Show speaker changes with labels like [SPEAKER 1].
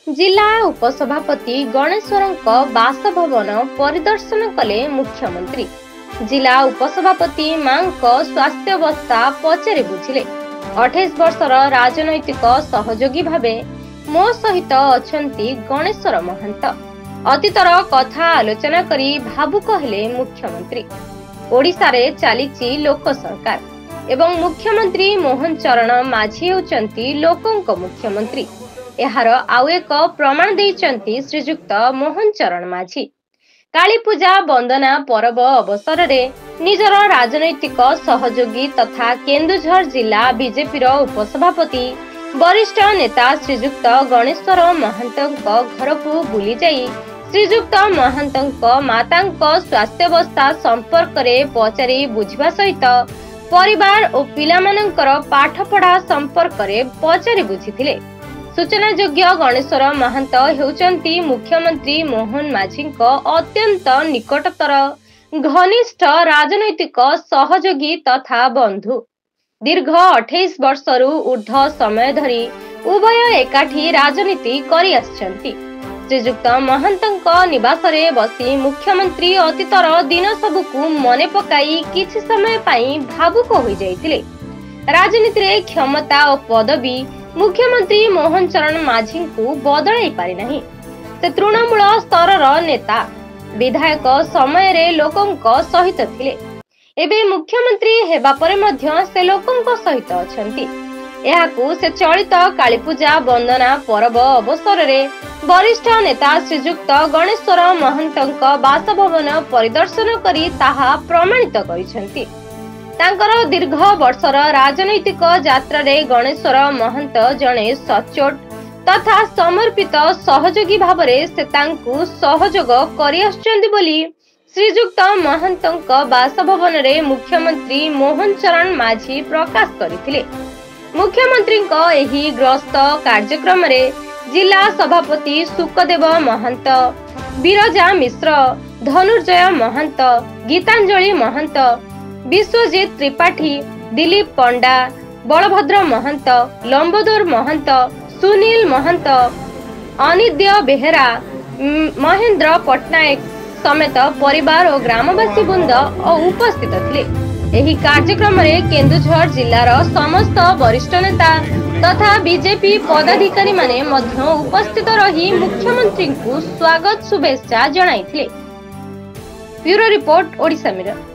[SPEAKER 1] जिला उपसभापति गणेश्वरଙ୍କ बासभवन परिदर्शन कले मुख्यमंत्री। जिला उपसभापति मांक स्वास्थ्यावस्था पचारि बुझिले। 28 वर्षर राजनैतिक सहयोगी भावे मो सहित अछंती गणेश्वर महंत। अतीतर कथा आलोचना करी भावुक हेले मुख्यमंत्री। ओडिशा रे चालीची लोक सरकार एवं मुख्यमंत्री मोहन चरण माझी होचंती लोकंक मुख्यमंत्री। एहार आउ एक प्रमाण देइचंती श्रीजुक्त मोहन चरण माझी। काली पूजा वंदना पर्व अवसर रे निजर राजनैतिक सहयोगी तथा केन्दुझर जिला बीजेपी उपसभापति वरिष्ठ नेता श्रीजुक्त गणेश्वर महंतଙ୍କ घरकू बुली जाई श्रीजुक्त महंतଙ୍କ माताଙ୍କ स्वास्थ्यावस्था संपर्क रे पचारि बुझिबा सहित परिवार और पिलामानंकर पाठपढ़ा संपर्क रे पचारि बुझिथिले। सूचना योग्य गणेश्वर महंत हेउचंती मुख्यमंत्री मोहन माझीଙ୍କ अत्यंत निकटतर घनिष्ठ राजनैतिक सहयोगी तथा बंधु। दीर्घ 28 वर्षरु ऊर्ध्व समय धरी उभय एकाठी राजनीति करि आछंती। श्रीजुक्त महंतଙ୍କ निवास रे बसी मुख्यमंत्री अतीतर दिन सबुकू मने पकाई किछि समय पाई भावुक होई जाइतिले। राजनीति रे क्षमता और पदवी मुख्यमंत्री मोहन चरण माझी को बदलाई पारि नाही। से तृणमूल स्तर नेता विधायक समय रे लोकंक सहित थिले। एबे मुख्यमंत्री हेबा परे मध्य से लोकंक सहित अछंती। एहाकू से चलित काली पूजा वंदना पर्व अवसर रे वरिष्ठ नेता श्रीजुक्त गणेश्वर महंतଙ୍କ बासभवन परिदर्शन करी ताहा प्रमाणित करिसंती। तांकर दीर्घ वर्षर राजनैतिक यात्रा रे गणेश्वर महंत जणे सचोट तथा समर्पित सहयोगी भावरे से तांकू सहयोग करि आछंती बोली श्रीजुक्त महंतଙ୍କ बासभवन रे मुख्यमंत्री मोहन चरण माझी प्रकाश करिथिले। मुख्यमंत्रीଙ୍କ एही ग्रस्त कार्यक्रम रे जिला सभापति सुखदेव महंत, बिरजा मिश्र, धनुर्जय महंत, गीतांजलि महंत, विश्वजीत त्रिपाठी, दिलीप पंडा, बलभद्र महंत, लंबोदर महंत, सुनील महंत, अनिद्य बेहेरा, महेंद्र पटनायक समेत परिवार और ग्रामवासी वृंद उपस्थित थिले। एही कार्यक्रम रे केन्दुझर जिल्लार समस्त वरिष्ठ नेता तथा बीजेपी पदाधिकारी माने मध्य उपस्थित रही मुख्यमंत्री को स्वागत शुभेच्छा जणाइथिले। Bureau report Odisha mirror.